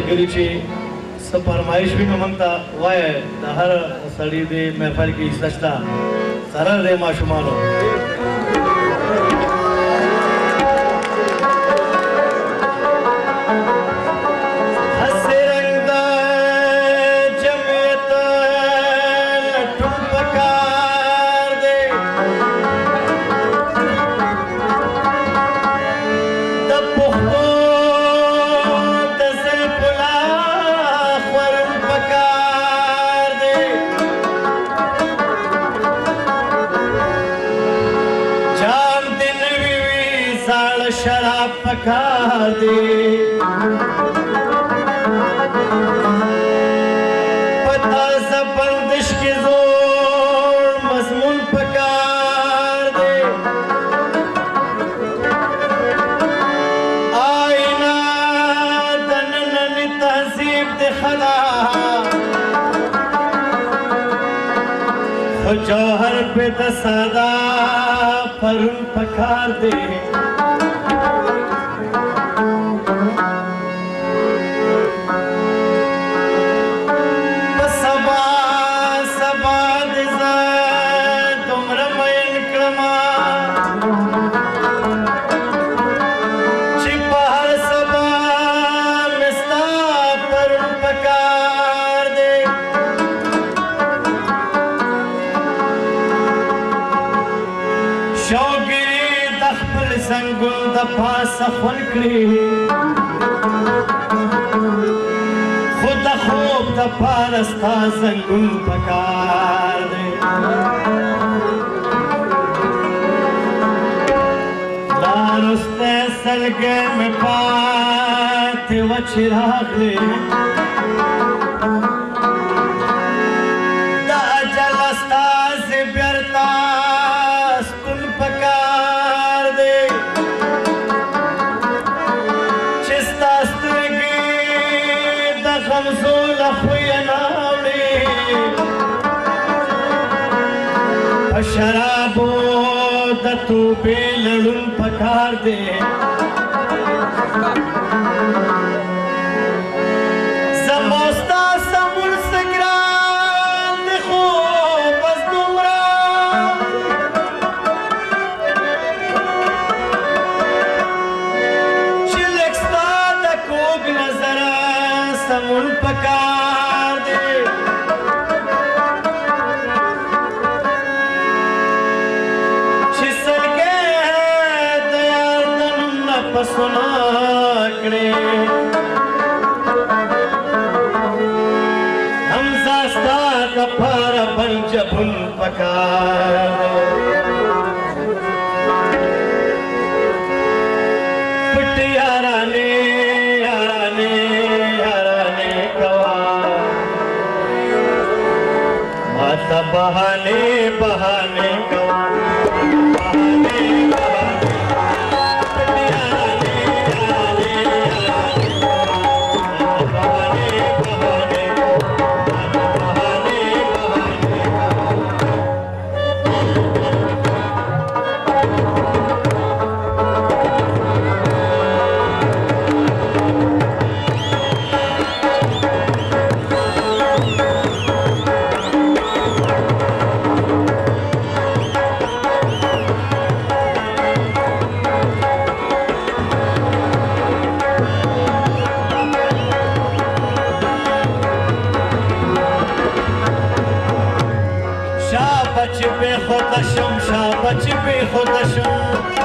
ملګري چې څه فرمایش وي نو موږ ته وایه د هر سړي دې محفل کې حصه شته قرار دی ماشومانو शराब पका दे पता सा बंदिश के जोर मजमून पका दे आईना दनन तहजीब दे खला जौहर पे दसादा फरून पकार दे संगुल दफा सफल करी खुद खूब दफा रस्ता संगुल पकार दे लारुस्ते सलगे में पाते व चिराग ले दा जलस्ता से व्यर्था स्तुन पकार दे خمسول اخوی ناوڑی شرابو دتو بیلڑن پکار دے زموستا سمول سگران دخو بس دمرا چلکستا دکوگ نظرہ سمون پکار دے چھسل کے دیار دنم پسنا کرے ہم زاستا کپار بنجبن پکار پٹ یارانے बहाने बहाने بچ بے خودشم شاہ بچ بے خودشم